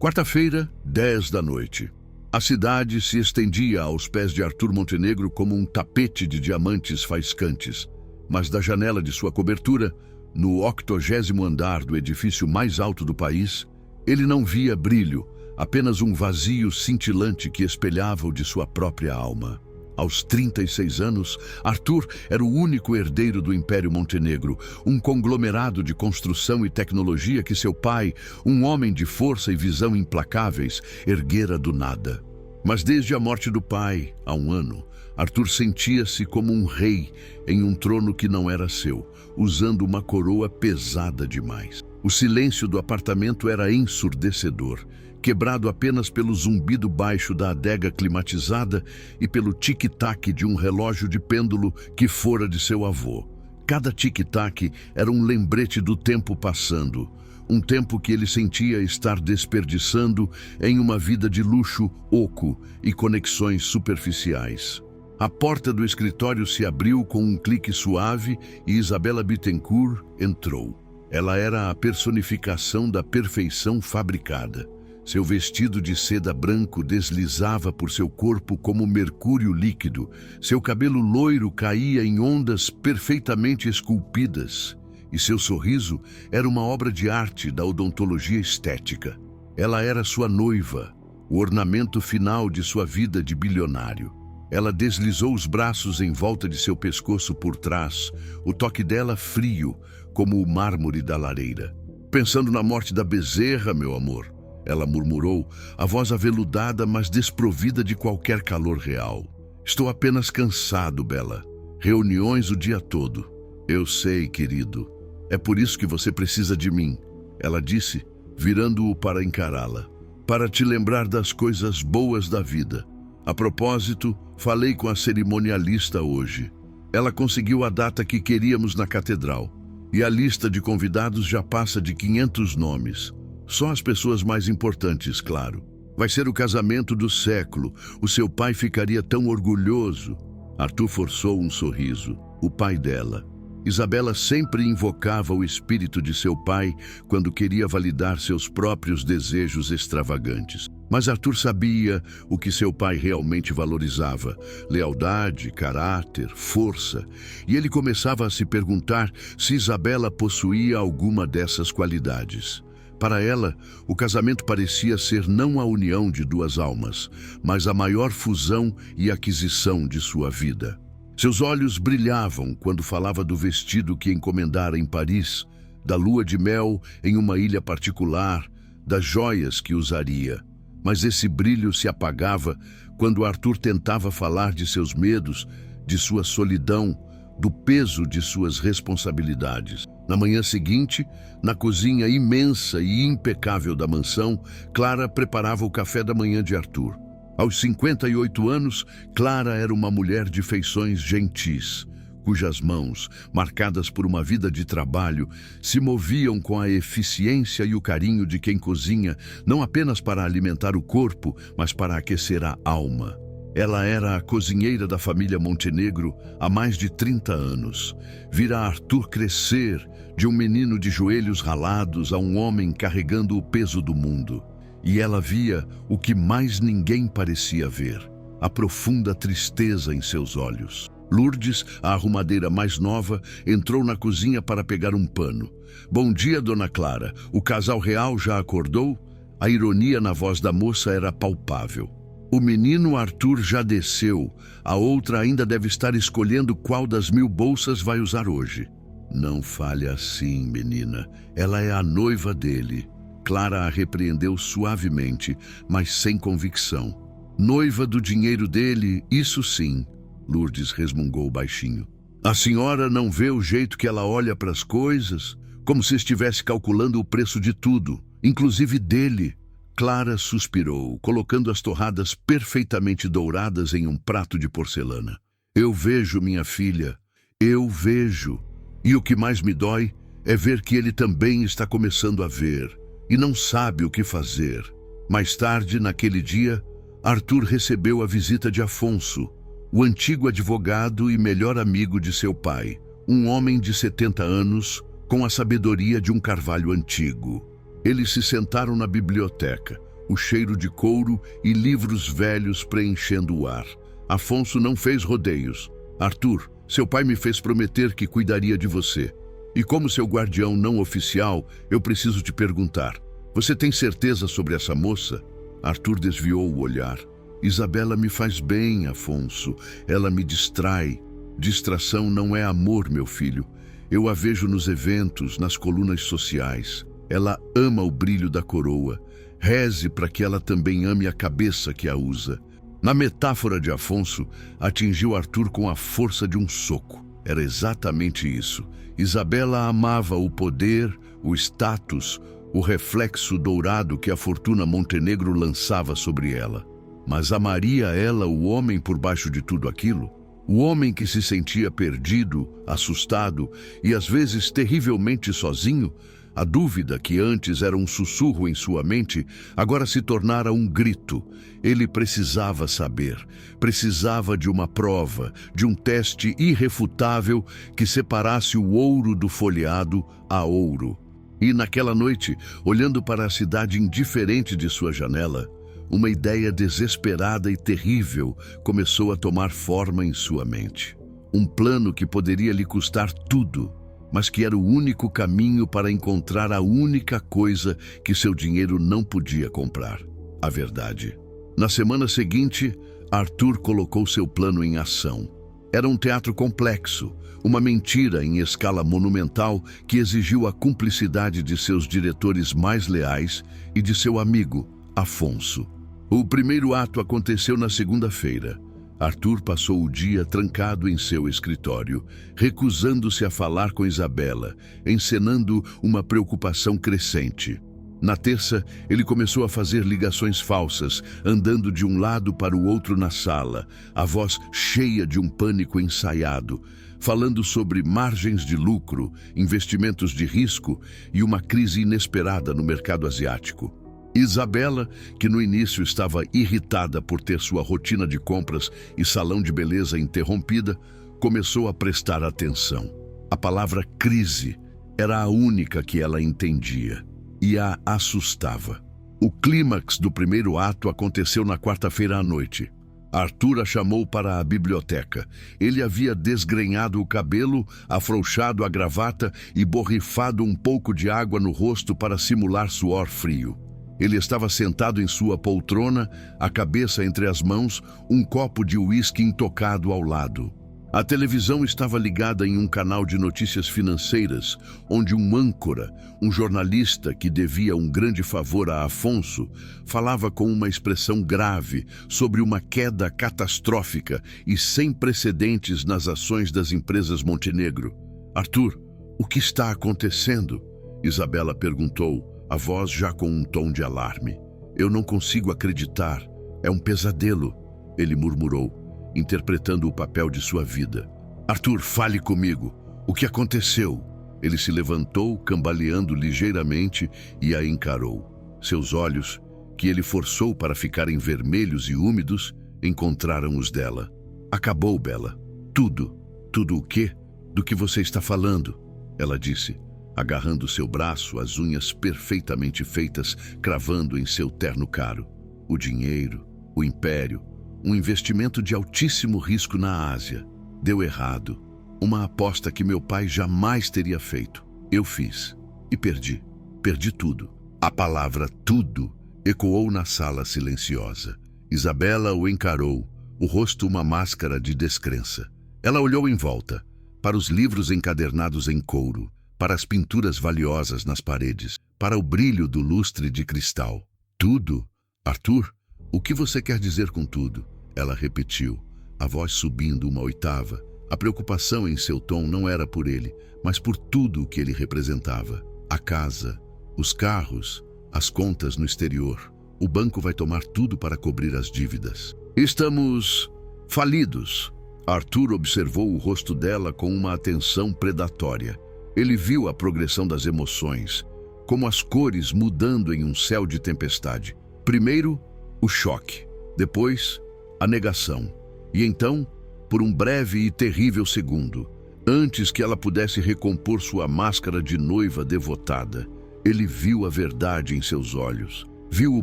Quarta-feira, 10 da noite. A cidade se estendia aos pés de Arthur Montenegro como um tapete de diamantes faiscantes, mas da janela de sua cobertura, no 80º andar do edifício mais alto do país, ele não via brilho, apenas um vazio cintilante que espelhava o de sua própria alma. Aos 36 anos, Arthur era o único herdeiro do Império Montenegro, um conglomerado de construção e tecnologia que seu pai, um homem de força e visão implacáveis, erguera do nada. Mas desde a morte do pai, há um ano, Arthur sentia-se como um rei em um trono que não era seu, usando uma coroa pesada demais. O silêncio do apartamento era ensurdecedor, quebrado apenas pelo zumbido baixo da adega climatizada e pelo tic-tac de um relógio de pêndulo que fora de seu avô. Cada tic-tac era um lembrete do tempo passando, um tempo que ele sentia estar desperdiçando em uma vida de luxo oco e conexões superficiais. A porta do escritório se abriu com um clique suave e Isabela Bittencourt entrou. Ela era a personificação da perfeição fabricada. Seu vestido de seda branco deslizava por seu corpo como mercúrio líquido. Seu cabelo loiro caía em ondas perfeitamente esculpidas. E seu sorriso era uma obra de arte da odontologia estética. Ela era sua noiva, o ornamento final de sua vida de bilionário. Ela deslizou os braços em volta de seu pescoço por trás, o toque dela frio, como o mármore da lareira. "Pensando na morte da bezerra, meu amor?" ela murmurou, a voz aveludada, mas desprovida de qualquer calor real. "Estou apenas cansado, Bela. Reuniões o dia todo." "Eu sei, querido. É por isso que você precisa de mim," ela disse, virando-o para encará-la. "Para te lembrar das coisas boas da vida. A propósito, falei com a cerimonialista hoje. Ela conseguiu a data que queríamos na catedral. E a lista de convidados já passa de 500 nomes. Só as pessoas mais importantes, claro. Vai ser o casamento do século. O seu pai ficaria tão orgulhoso." Arthur forçou um sorriso. O pai dela. Isabela sempre invocava o espírito de seu pai quando queria validar seus próprios desejos extravagantes. Mas Arthur sabia o que seu pai realmente valorizava: lealdade, caráter, força. E ele começava a se perguntar se Isabela possuía alguma dessas qualidades. Para ela, o casamento parecia ser não a união de duas almas, mas a maior fusão e aquisição de sua vida. Seus olhos brilhavam quando falava do vestido que encomendara em Paris, da lua de mel em uma ilha particular, das joias que usaria. Mas esse brilho se apagava quando Arthur tentava falar de seus medos, de sua solidão, do peso de suas responsabilidades. Na manhã seguinte, na cozinha imensa e impecável da mansão, Clara preparava o café da manhã de Arthur. Aos 58 anos, Clara era uma mulher de feições gentis, cujas mãos, marcadas por uma vida de trabalho, se moviam com a eficiência e o carinho de quem cozinha, não apenas para alimentar o corpo, mas para aquecer a alma. Ela era a cozinheira da família Montenegro há mais de 30 anos. Vira Arthur crescer de um menino de joelhos ralados a um homem carregando o peso do mundo. E ela via o que mais ninguém parecia ver: a profunda tristeza em seus olhos. Lourdes, a arrumadeira mais nova, entrou na cozinha para pegar um pano. "Bom dia, dona Clara. O casal real já acordou?" A ironia na voz da moça era palpável. "O menino Arthur já desceu. A outra ainda deve estar escolhendo qual das 1000 bolsas vai usar hoje." "Não fale assim, menina. Ela é a noiva dele." Clara a repreendeu suavemente, mas sem convicção. "Noiva do dinheiro dele, isso sim," Lourdes resmungou baixinho. "A senhora não vê o jeito que ela olha para as coisas? Como se estivesse calculando o preço de tudo, inclusive dele." Clara suspirou, colocando as torradas perfeitamente douradas em um prato de porcelana. "Eu vejo, minha filha, eu vejo. E o que mais me dói é ver que ele também está começando a ver, e não sabe o que fazer." Mais tarde, naquele dia, Arthur recebeu a visita de Afonso, o antigo advogado e melhor amigo de seu pai, um homem de 70 anos, com a sabedoria de um carvalho antigo. Eles se sentaram na biblioteca, o cheiro de couro e livros velhos preenchendo o ar. Afonso não fez rodeios. Arthur, seu pai me fez prometer que cuidaria de você. E como seu guardião não oficial, eu preciso te perguntar. Você tem certeza sobre essa moça? Arthur desviou o olhar. Isabela me faz bem, Afonso. Ela me distrai. Distração não é amor, meu filho. Eu a vejo nos eventos, nas colunas sociais. Ela ama o brilho da coroa. Reze para que ela também ame a cabeça que a usa. Na metáfora de Afonso, atingiu Arthur com a força de um soco. Era exatamente isso. Isabela amava o poder, o status, o reflexo dourado que a fortuna Montenegro lançava sobre ela. Mas amaria ela o homem por baixo de tudo aquilo? O homem que se sentia perdido, assustado e às vezes terrivelmente sozinho? A dúvida, que antes era um sussurro em sua mente, agora se tornara um grito. Ele precisava saber, precisava de uma prova, de um teste irrefutável que separasse o ouro do folheado a ouro. E naquela noite, olhando para a cidade indiferente de sua janela, uma ideia desesperada e terrível começou a tomar forma em sua mente. Um plano que poderia lhe custar tudo, mas que era o único caminho para encontrar a única coisa que seu dinheiro não podia comprar: a verdade. Na semana seguinte, Arthur colocou seu plano em ação. Era um teatro complexo, uma mentira em escala monumental que exigiu a cumplicidade de seus diretores mais leais e de seu amigo, Afonso. O primeiro ato aconteceu na segunda-feira. Arthur passou o dia trancado em seu escritório, recusando-se a falar com Isabela, encenando uma preocupação crescente. Na terça, ele começou a fazer ligações falsas, andando de um lado para o outro na sala, a voz cheia de um pânico ensaiado, falando sobre margens de lucro, investimentos de risco e uma crise inesperada no mercado asiático. Isabela, que no início estava irritada por ter sua rotina de compras e salão de beleza interrompida, começou a prestar atenção. A palavra crise era a única que ela entendia e a assustava. O clímax do primeiro ato aconteceu na quarta-feira à noite. Arthur a chamou para a biblioteca. Ele havia desgrenhado o cabelo, afrouxado a gravata e borrifado um pouco de água no rosto para simular suor frio. Ele estava sentado em sua poltrona, a cabeça entre as mãos, um copo de uísque intocado ao lado. A televisão estava ligada em um canal de notícias financeiras, onde um âncora, um jornalista que devia um grande favor a Afonso, falava com uma expressão grave sobre uma queda catastrófica e sem precedentes nas ações das empresas Montenegro. "Arthur, o que está acontecendo?" Isabela perguntou, a voz já com um tom de alarme. "Eu não consigo acreditar. É um pesadelo", ele murmurou, interpretando o papel de sua vida. "Arthur, fale comigo. O que aconteceu?" Ele se levantou, cambaleando ligeiramente, e a encarou. Seus olhos, que ele forçou para ficarem vermelhos e úmidos, encontraram os dela. "Acabou, Bela. Tudo." "Tudo o quê? Do que você está falando?" ela disse, agarrando seu braço, as unhas perfeitamente feitas, cravando em seu terno caro. "O dinheiro, o império, um investimento de altíssimo risco na Ásia. Deu errado. Uma aposta que meu pai jamais teria feito. Eu fiz. E perdi. Perdi tudo." A palavra tudo ecoou na sala silenciosa. Isabela o encarou, o rosto uma máscara de descrença. Ela olhou em volta, para os livros encadernados em couro, para as pinturas valiosas nas paredes, para o brilho do lustre de cristal. "Tudo? Arthur, o que você quer dizer com tudo?" Ela repetiu, a voz subindo uma oitava. A preocupação em seu tom não era por ele, mas por tudo o que ele representava. A casa, os carros, as contas no exterior. O banco vai tomar tudo para cobrir as dívidas. "Estamos falidos." Arthur observou o rosto dela com uma atenção predatória. Ele viu a progressão das emoções, como as cores mudando em um céu de tempestade. Primeiro, o choque. Depois, a negação. E então, por um breve e terrível segundo, antes que ela pudesse recompor sua máscara de noiva devotada, ele viu a verdade em seus olhos. Viu o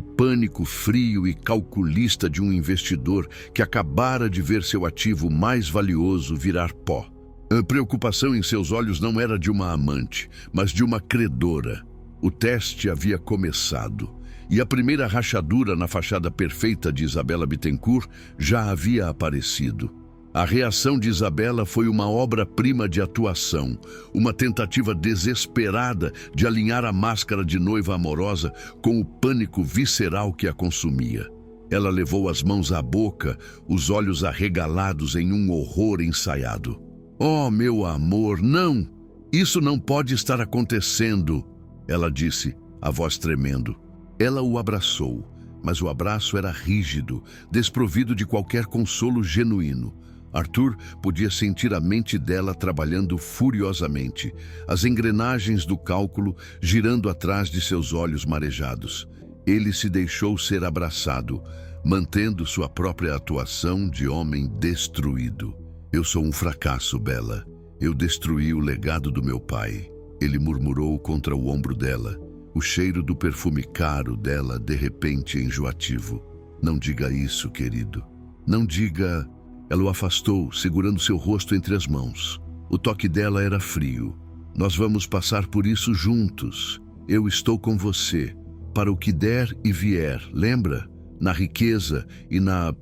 pânico frio e calculista de um investidor que acabara de ver seu ativo mais valioso virar pó. A preocupação em seus olhos não era de uma amante, mas de uma credora. O teste havia começado, e a primeira rachadura na fachada perfeita de Isabela Bittencourt já havia aparecido. A reação de Isabela foi uma obra-prima de atuação, uma tentativa desesperada de alinhar a máscara de noiva amorosa com o pânico visceral que a consumia. Ela levou as mãos à boca, os olhos arregalados em um horror ensaiado. "Oh, meu amor, não! Isso não pode estar acontecendo!" Ela disse, a voz tremendo. Ela o abraçou, mas o abraço era rígido, desprovido de qualquer consolo genuíno. Arthur podia sentir a mente dela trabalhando furiosamente, as engrenagens do cálculo girando atrás de seus olhos marejados. Ele se deixou ser abraçado, mantendo sua própria atuação de homem destruído. "Eu sou um fracasso, Bella. Eu destruí o legado do meu pai." Ele murmurou contra o ombro dela, o cheiro do perfume caro dela de repente enjoativo. "Não diga isso, querido. Não diga..." Ela o afastou, segurando seu rosto entre as mãos. O toque dela era frio. "Nós vamos passar por isso juntos. Eu estou com você, para o que der e vier, lembra? Na riqueza e na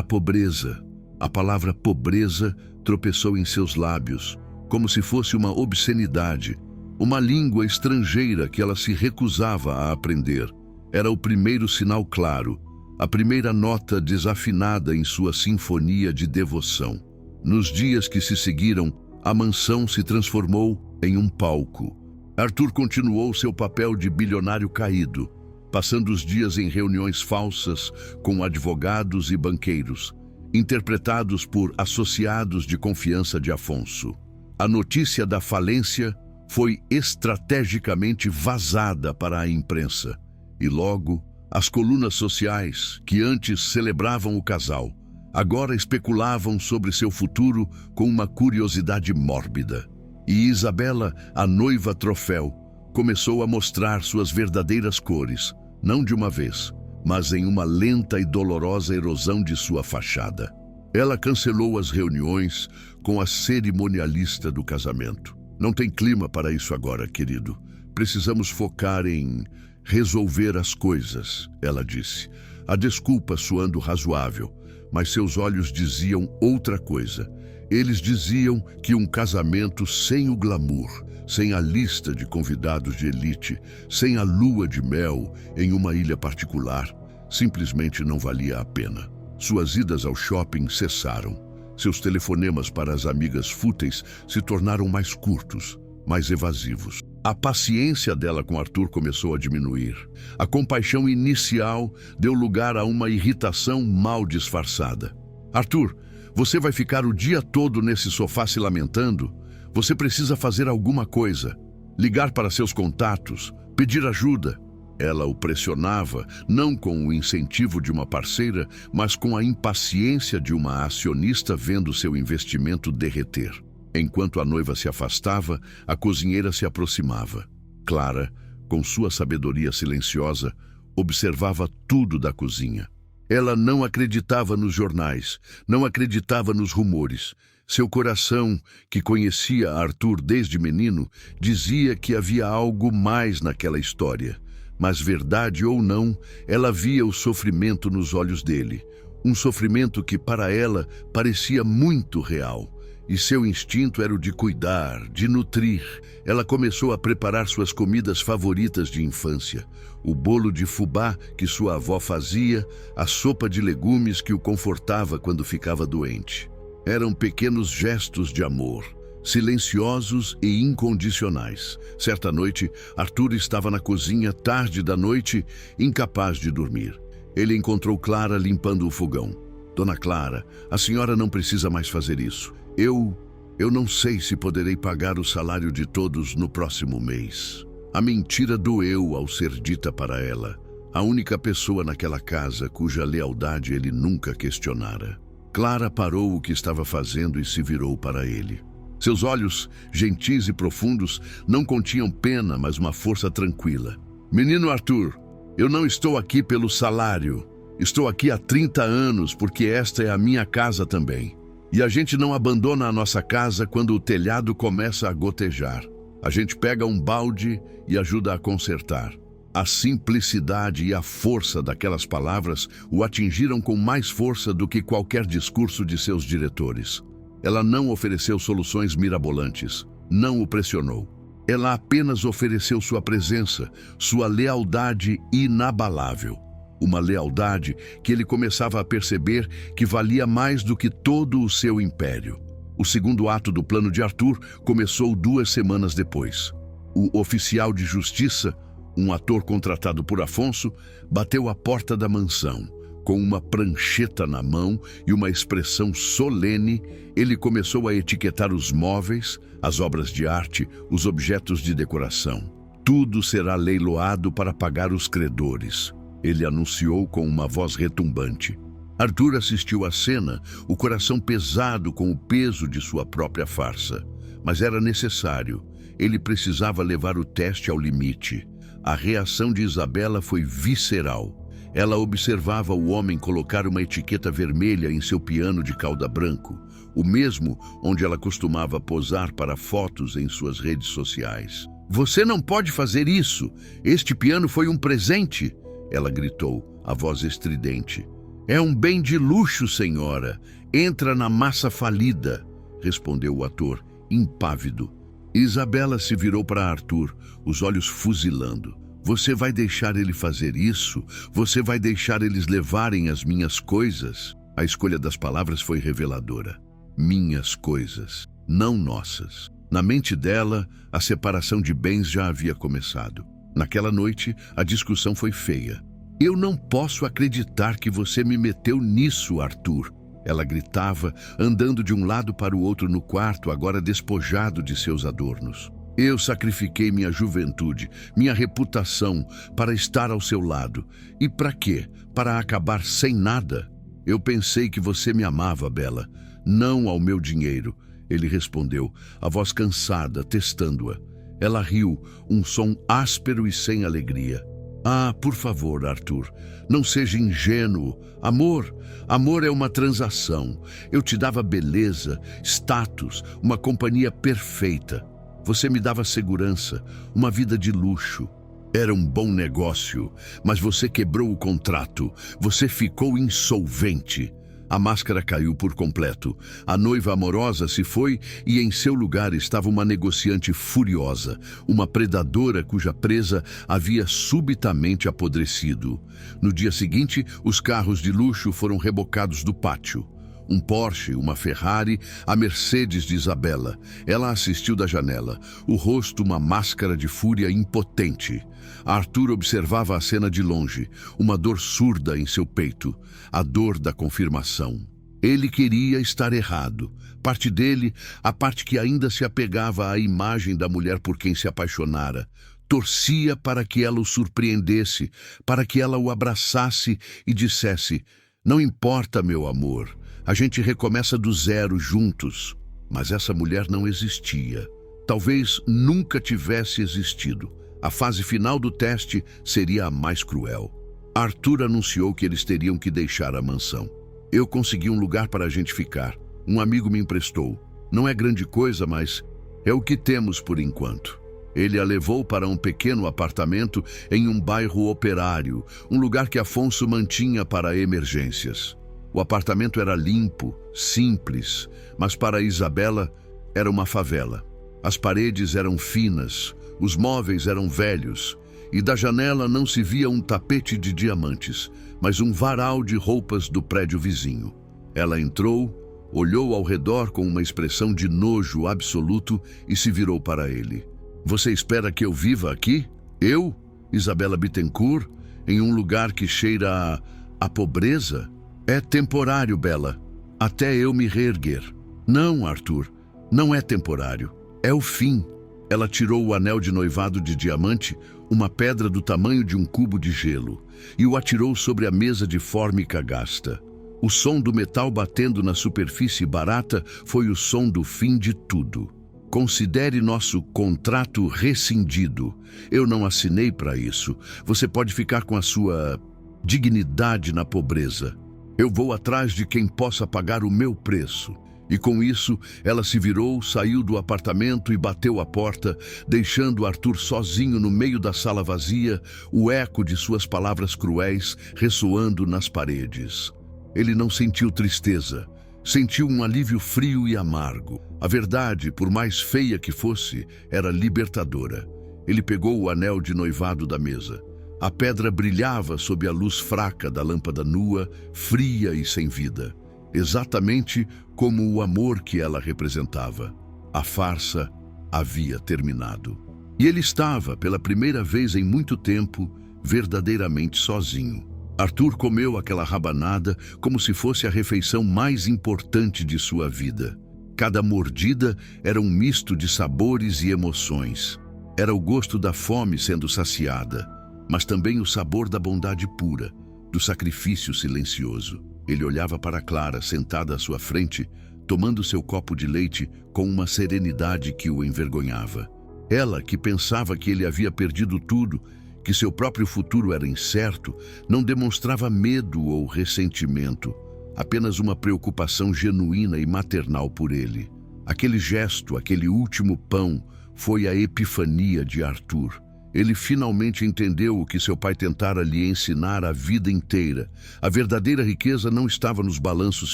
pobreza." A palavra pobreza tropeçou em seus lábios, como se fosse uma obscenidade, uma língua estrangeira que ela se recusava a aprender. Era o primeiro sinal claro, a primeira nota desafinada em sua sinfonia de devoção. Nos dias que se seguiram, a mansão se transformou em um palco. Arthur continuou seu papel de bilionário caído, passando os dias em reuniões falsas com advogados e banqueiros, interpretados por associados de confiança de Afonso. A notícia da falência foi estrategicamente vazada para a imprensa, e logo as colunas sociais, que antes celebravam o casal, agora especulavam sobre seu futuro com uma curiosidade mórbida. E Isabela, a noiva troféu, começou a mostrar suas verdadeiras cores, não de uma vez, mas em uma lenta e dolorosa erosão de sua fachada. Ela cancelou as reuniões com a cerimonialista do casamento. "Não tem clima para isso agora, querido. Precisamos focar em resolver as coisas", ela disse, a desculpa soando razoável, mas seus olhos diziam outra coisa. Eles diziam que um casamento sem o glamour, sem a lista de convidados de elite, sem a lua de mel em uma ilha particular, simplesmente não valia a pena. Suas idas ao shopping cessaram. Seus telefonemas para as amigas fúteis se tornaram mais curtos, mais evasivos. A paciência dela com Arthur começou a diminuir. A compaixão inicial deu lugar a uma irritação mal disfarçada. "Arthur, você vai ficar o dia todo nesse sofá se lamentando? Você precisa fazer alguma coisa. Ligar para seus contatos, pedir ajuda." Ela o pressionava, não com o incentivo de uma parceira, mas com a impaciência de uma acionista vendo seu investimento derreter. Enquanto a noiva se afastava, a cozinheira se aproximava. Clara, com sua sabedoria silenciosa, observava tudo da cozinha. Ela não acreditava nos jornais, não acreditava nos rumores. Seu coração, que conhecia Arthur desde menino, dizia que havia algo mais naquela história. Mas, verdade ou não, ela via o sofrimento nos olhos dele. Um sofrimento que, para ela, parecia muito real. E seu instinto era o de cuidar, de nutrir. Ela começou a preparar suas comidas favoritas de infância. O bolo de fubá que sua avó fazia, a sopa de legumes que o confortava quando ficava doente. Eram pequenos gestos de amor, silenciosos e incondicionais. Certa noite, Arthur estava na cozinha tarde da noite, incapaz de dormir. Ele encontrou Clara limpando o fogão. "Dona Clara, a senhora não precisa mais fazer isso. Eu não sei se poderei pagar o salário de todos no próximo mês." A mentira doeu ao ser dita para ela, a única pessoa naquela casa cuja lealdade ele nunca questionara. Clara parou o que estava fazendo e se virou para ele. Seus olhos, gentis e profundos, não continham pena, mas uma força tranquila. "Menino Arthur, Eu não estou aqui pelo salário. Estou aqui há 30 anos porque esta é a minha casa também. E a gente não abandona a nossa casa quando o telhado começa a gotejar. A gente pega um balde e ajuda a consertar. A simplicidade e a força daquelas palavras o atingiram com mais força do que qualquer discurso de seus diretores. Ela não ofereceu soluções mirabolantes, não o pressionou. Ela apenas ofereceu sua presença, sua lealdade inabalável. Uma lealdade que ele começava a perceber que valia mais do que todo o seu império. O segundo ato do plano de Arthur começou 2 semanas depois. O oficial de justiça, um ator contratado por Afonso, bateu à porta da mansão. Com uma prancheta na mão e uma expressão solene, ele começou a etiquetar os móveis, as obras de arte, os objetos de decoração. Tudo será leiloado para pagar os credores, ele anunciou com uma voz retumbante. Arthur assistiu à cena, o coração pesado com o peso de sua própria farsa. Mas era necessário. Ele precisava levar o teste ao limite. A reação de Isabela foi visceral. Ela observava o homem colocar uma etiqueta vermelha em seu piano de cauda branco, o mesmo onde ela costumava posar para fotos em suas redes sociais. "Você não pode fazer isso! Este piano foi um presente!" Ela gritou, a voz estridente. "É um bem de luxo, senhora. Entra na massa falida", respondeu o ator, impávido. Isabela se virou para Arthur, os olhos fuzilando. "Você vai deixar ele fazer isso? Você vai deixar eles levarem as minhas coisas?" A escolha das palavras foi reveladora. Minhas coisas, não nossas. Na mente dela, a separação de bens já havia começado. Naquela noite, a discussão foi feia. "Eu não posso acreditar que você me meteu nisso, Arthur." Ela gritava, andando de um lado para o outro no quarto, agora despojado de seus adornos. "Eu sacrifiquei minha juventude, minha reputação, para estar ao seu lado. E para quê? Para acabar sem nada? Eu pensei que você me amava, Bela. Não ao meu dinheiro." Ele respondeu, a voz cansada, testando-a. Ela riu, um som áspero e sem alegria. "Ah, por favor, Arthur, não seja ingênuo. Amor é uma transação. Eu te dava beleza, status, uma companhia perfeita. Você me dava segurança, uma vida de luxo. Era um bom negócio, mas você quebrou o contrato. Você ficou insolvente." A máscara caiu por completo. A noiva amorosa se foi e em seu lugar estava uma negociante furiosa, uma predadora cuja presa havia subitamente apodrecido. No dia seguinte, os carros de luxo foram rebocados do pátio. Um Porsche, uma Ferrari, a Mercedes de Isabela. Ela assistiu da janela, o rosto uma máscara de fúria impotente. Arthur observava a cena de longe, uma dor surda em seu peito, a dor da confirmação. Ele queria estar errado. Parte dele, a parte que ainda se apegava à imagem da mulher por quem se apaixonara, torcia para que ela o surpreendesse, para que ela o abraçasse e dissesse: "Não importa, meu amor. A gente recomeça do zero juntos." Mas essa mulher não existia. Talvez nunca tivesse existido. A fase final do teste seria a mais cruel. Arthur anunciou que eles teriam que deixar a mansão. "Eu consegui um lugar para a gente ficar. Um amigo me emprestou. Não é grande coisa, mas é o que temos por enquanto." Ele a levou para um pequeno apartamento em um bairro operário, um lugar que Afonso mantinha para emergências. O apartamento era limpo, simples, mas para Isabela era uma favela. As paredes eram finas, os móveis eram velhos, e da janela não se via um tapete de diamantes, mas um varal de roupas do prédio vizinho. Ela entrou, olhou ao redor com uma expressão de nojo absoluto e se virou para ele. "Você espera que eu viva aqui? Eu, Isabela Bittencourt, em um lugar que cheira a pobreza? É temporário, Bela, até eu me reerguer." "Não, Arthur, não é temporário. É o fim." Ela tirou o anel de noivado de diamante, uma pedra do tamanho de um cubo de gelo, e o atirou sobre a mesa de fórmica gasta. O som do metal batendo na superfície barata foi o som do fim de tudo. Considere nosso contrato rescindido. Eu não assinei para isso. Você pode ficar com a sua dignidade na pobreza. Eu vou atrás de quem possa pagar o meu preço. E com isso, ela se virou, saiu do apartamento e bateu a porta, deixando Arthur sozinho no meio da sala vazia, o eco de suas palavras cruéis ressoando nas paredes. Ele não sentiu tristeza. Sentiu um alívio frio e amargo. A verdade, por mais feia que fosse, era libertadora. Ele pegou o anel de noivado da mesa. A pedra brilhava sob a luz fraca da lâmpada nua, fria e sem vida. Exatamente como o amor que ela representava. A farsa havia terminado. E ele estava, pela primeira vez em muito tempo, verdadeiramente sozinho. Arthur comeu aquela rabanada como se fosse a refeição mais importante de sua vida. Cada mordida era um misto de sabores e emoções. Era o gosto da fome sendo saciada, mas também o sabor da bondade pura, do sacrifício silencioso. Ele olhava para Clara, sentada à sua frente, tomando seu copo de leite com uma serenidade que o envergonhava. Ela, que pensava que ele havia perdido tudo, que seu próprio futuro era incerto, não demonstrava medo ou ressentimento, apenas uma preocupação genuína e maternal por ele. Aquele gesto, aquele último pão, foi a epifania de Arthur. Ele finalmente entendeu o que seu pai tentara lhe ensinar a vida inteira. A verdadeira riqueza não estava nos balanços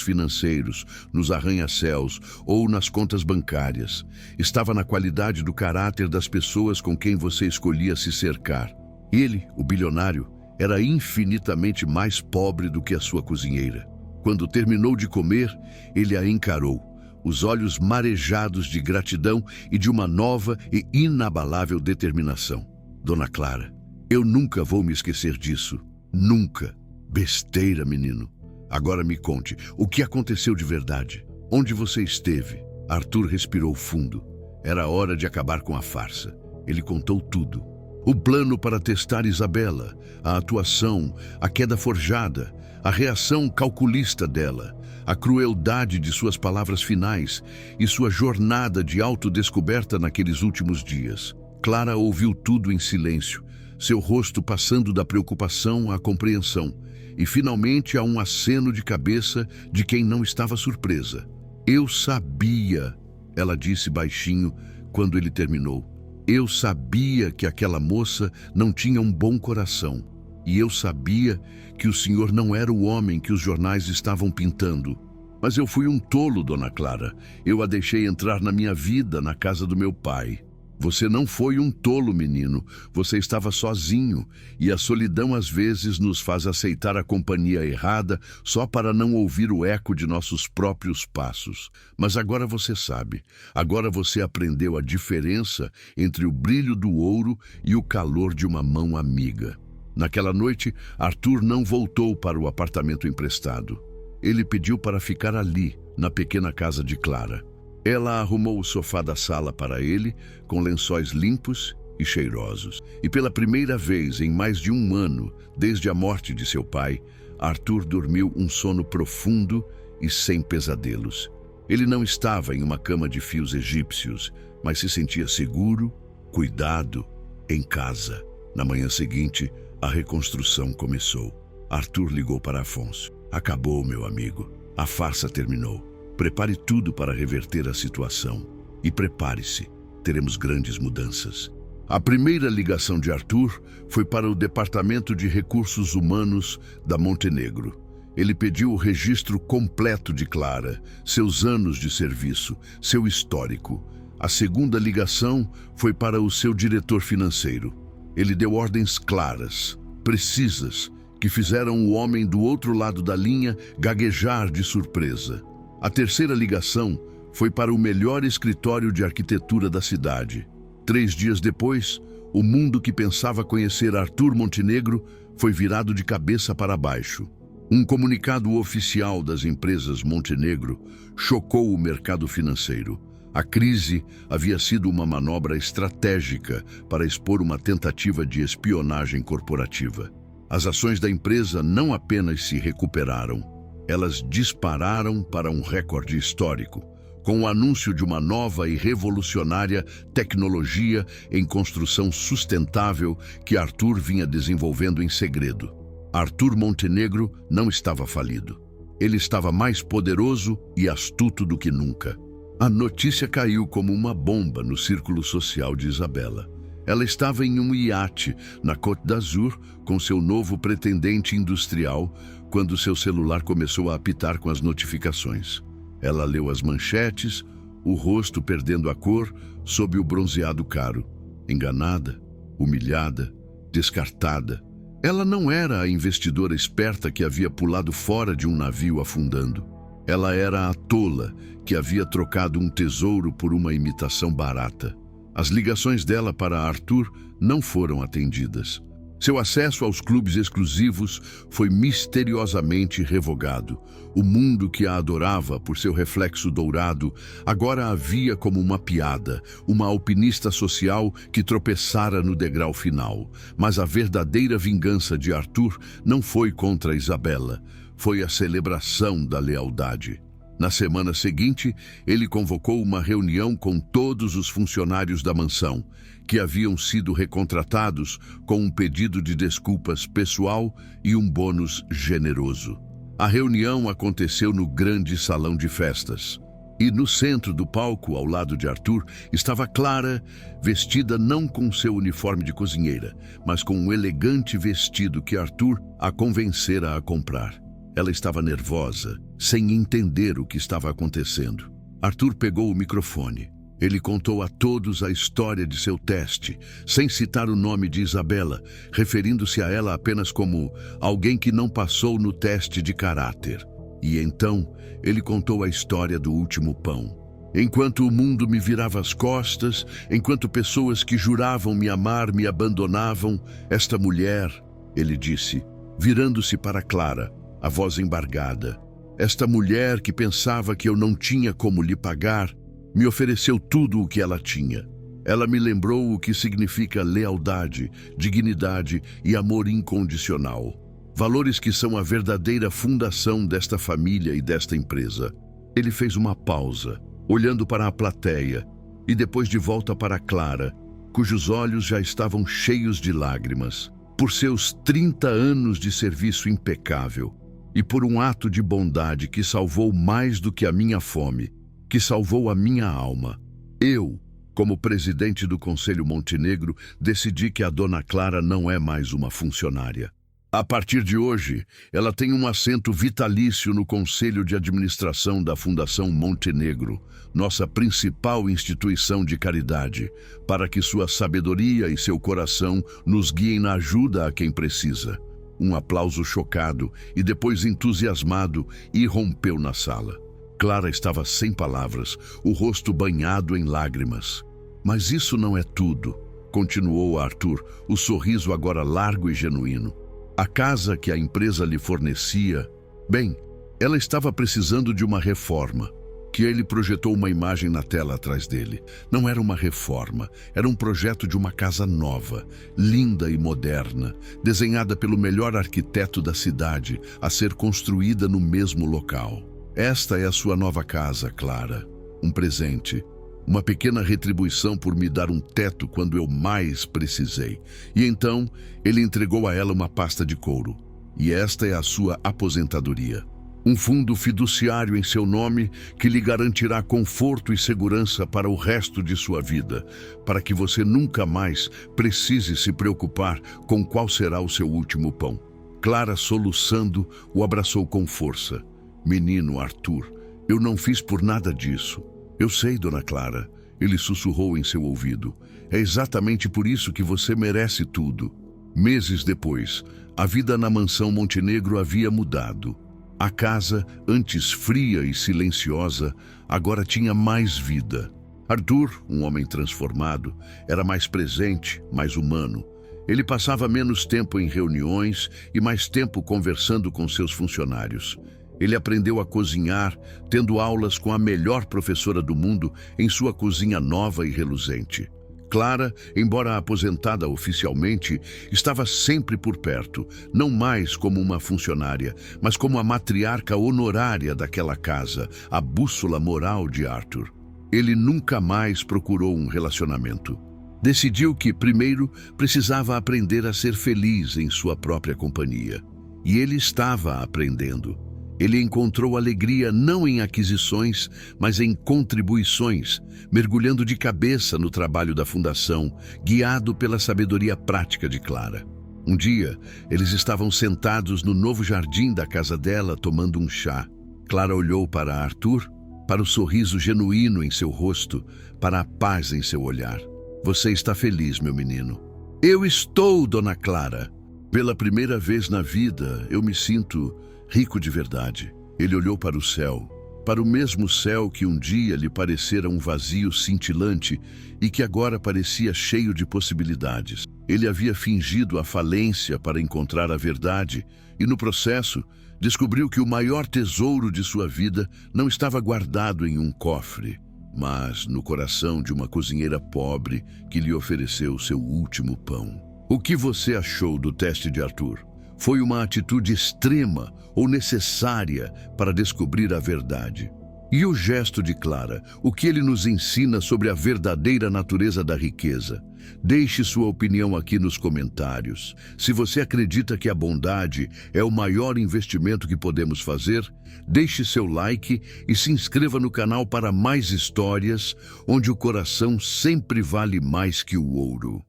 financeiros, nos arranha-céus ou nas contas bancárias. Estava na qualidade do caráter das pessoas com quem você escolhia se cercar. Ele, o bilionário, era infinitamente mais pobre do que a sua cozinheira. Quando terminou de comer, ele a encarou, os olhos marejados de gratidão e de uma nova e inabalável determinação. Dona Clara, eu nunca vou me esquecer disso. Nunca. Besteira, menino. Agora me conte, o que aconteceu de verdade? Onde você esteve? Arthur respirou fundo. Era hora de acabar com a farsa. Ele contou tudo. O plano para testar Isabela, a atuação, a queda forjada, a reação calculista dela, a crueldade de suas palavras finais e sua jornada de autodescoberta naqueles últimos dias. Clara ouviu tudo em silêncio, seu rosto passando da preocupação à compreensão, e finalmente a um aceno de cabeça de quem não estava surpresa. Eu sabia, ela disse baixinho quando ele terminou. Eu sabia que aquela moça não tinha um bom coração. E eu sabia que o senhor não era o homem que os jornais estavam pintando. Mas eu fui um tolo, Dona Clara. Eu a deixei entrar na minha vida, na casa do meu pai. Você não foi um tolo, menino. Você estava sozinho. E a solidão às vezes nos faz aceitar a companhia errada só para não ouvir o eco de nossos próprios passos. Mas agora você sabe. Agora você aprendeu a diferença entre o brilho do ouro e o calor de uma mão amiga. Naquela noite, Arthur não voltou para o apartamento emprestado. Ele pediu para ficar ali, na pequena casa de Clara. Ela arrumou o sofá da sala para ele, com lençóis limpos e cheirosos. E pela primeira vez em mais de um ano, desde a morte de seu pai, Arthur dormiu um sono profundo e sem pesadelos. Ele não estava em uma cama de fios egípcios, mas se sentia seguro, cuidado, em casa. Na manhã seguinte, a reconstrução começou. Arthur ligou para Afonso. Acabou, meu amigo. A farsa terminou. Prepare tudo para reverter a situação. E prepare-se, teremos grandes mudanças. A primeira ligação de Arthur foi para o Departamento de Recursos Humanos da Montenegro. Ele pediu o registro completo de Clara, seus anos de serviço, seu histórico. A segunda ligação foi para o seu diretor financeiro. Ele deu ordens claras, precisas, que fizeram o homem do outro lado da linha gaguejar de surpresa. A terceira ligação foi para o melhor escritório de arquitetura da cidade. 3 dias depois, o mundo que pensava conhecer Arthur Montenegro foi virado de cabeça para baixo. Um comunicado oficial das empresas Montenegro chocou o mercado financeiro. A crise havia sido uma manobra estratégica para expor uma tentativa de espionagem corporativa. As ações da empresa não apenas se recuperaram, elas dispararam para um recorde histórico, com o anúncio de uma nova e revolucionária tecnologia em construção sustentável que Arthur vinha desenvolvendo em segredo. Arthur Montenegro não estava falido. Ele estava mais poderoso e astuto do que nunca. A notícia caiu como uma bomba no círculo social de Isabela. Ela estava em um iate na Côte d'Azur com seu novo pretendente industrial quando seu celular começou a apitar com as notificações. Ela leu as manchetes, o rosto perdendo a cor sob o bronzeado caro. Enganada, humilhada, descartada. Ela não era a investidora esperta que havia pulado fora de um navio afundando. Ela era a tola que havia trocado um tesouro por uma imitação barata. As ligações dela para Arthur não foram atendidas. Seu acesso aos clubes exclusivos foi misteriosamente revogado. O mundo que a adorava por seu reflexo dourado agora a via como uma piada, uma alpinista social que tropeçara no degrau final. Mas a verdadeira vingança de Arthur não foi contra Isabela, foi a celebração da lealdade. Na semana seguinte, ele convocou uma reunião com todos os funcionários da mansão, que haviam sido recontratados com um pedido de desculpas pessoal e um bônus generoso. A reunião aconteceu no grande salão de festas. E no centro do palco, ao lado de Arthur, estava Clara, vestida não com seu uniforme de cozinheira, mas com um elegante vestido que Arthur a convencera a comprar. Ela estava nervosa, sem entender o que estava acontecendo. Arthur pegou o microfone. Ele contou a todos a história de seu teste, sem citar o nome de Isabela, referindo-se a ela apenas como alguém que não passou no teste de caráter. E então, ele contou a história do último pão. Enquanto o mundo me virava as costas, enquanto pessoas que juravam me amar me abandonavam, esta mulher, ele disse, virando-se para Clara, a voz embargada. Esta mulher que pensava que eu não tinha como lhe pagar, me ofereceu tudo o que ela tinha. Ela me lembrou o que significa lealdade, dignidade e amor incondicional. Valores que são a verdadeira fundação desta família e desta empresa. Ele fez uma pausa, olhando para a plateia, e depois de volta para Clara, cujos olhos já estavam cheios de lágrimas, por seus 30 anos de serviço impecável, e por um ato de bondade que salvou mais do que a minha fome, que salvou a minha alma. Eu, como presidente do Conselho Montenegro, decidi que a dona Clara não é mais uma funcionária. A partir de hoje, ela tem um assento vitalício no Conselho de Administração da Fundação Montenegro, nossa principal instituição de caridade, para que sua sabedoria e seu coração nos guiem na ajuda a quem precisa. Um aplauso chocado e depois entusiasmado irrompeu na sala. Clara estava sem palavras, o rosto banhado em lágrimas. Mas isso não é tudo, continuou Arthur, o sorriso agora largo e genuíno. A casa que a empresa lhe fornecia, bem, ela estava precisando de uma reforma. Que ele projetou uma imagem na tela atrás dele. Não era uma reforma, era um projeto de uma casa nova, linda e moderna, desenhada pelo melhor arquiteto da cidade, a ser construída no mesmo local. Esta é a sua nova casa, Clara. Um presente, uma pequena retribuição por me dar um teto quando eu mais precisei. E então, ele entregou a ela uma pasta de couro. E esta é a sua aposentadoria. Um fundo fiduciário em seu nome que lhe garantirá conforto e segurança para o resto de sua vida, para que você nunca mais precise se preocupar com qual será o seu último pão. Clara, soluçando, o abraçou com força. Menino Arthur, eu não fiz por nada disso. Eu sei, dona Clara, ele sussurrou em seu ouvido. É exatamente por isso que você merece tudo. Meses depois, a vida na mansão Montenegro havia mudado. A casa, antes fria e silenciosa, agora tinha mais vida. Arthur, um homem transformado, era mais presente, mais humano. Ele passava menos tempo em reuniões e mais tempo conversando com seus funcionários. Ele aprendeu a cozinhar, tendo aulas com a melhor professora do mundo em sua cozinha nova e reluzente. Clara, embora aposentada oficialmente, estava sempre por perto, não mais como uma funcionária, mas como a matriarca honorária daquela casa, a bússola moral de Arthur. Ele nunca mais procurou um relacionamento. Decidiu que, primeiro, precisava aprender a ser feliz em sua própria companhia. E ele estava aprendendo. Ele encontrou alegria não em aquisições, mas em contribuições, mergulhando de cabeça no trabalho da fundação, guiado pela sabedoria prática de Clara. Um dia, eles estavam sentados no novo jardim da casa dela, tomando um chá. Clara olhou para Arthur, para o sorriso genuíno em seu rosto, para a paz em seu olhar. Você está feliz, meu menino? Eu estou, Dona Clara. Pela primeira vez na vida, eu me sinto rico de verdade. Ele olhou para o céu, para o mesmo céu que um dia lhe parecera um vazio cintilante e que agora parecia cheio de possibilidades. Ele havia fingido a falência para encontrar a verdade e, no processo, descobriu que o maior tesouro de sua vida não estava guardado em um cofre, mas no coração de uma cozinheira pobre que lhe ofereceu seu último pão. O que você achou do teste de Arthur? Foi uma atitude extrema ou necessária para descobrir a verdade? E o gesto de Clara, o que ele nos ensina sobre a verdadeira natureza da riqueza? Deixe sua opinião aqui nos comentários. Se você acredita que a bondade é o maior investimento que podemos fazer, deixe seu like e se inscreva no canal para mais histórias onde o coração sempre vale mais que o ouro.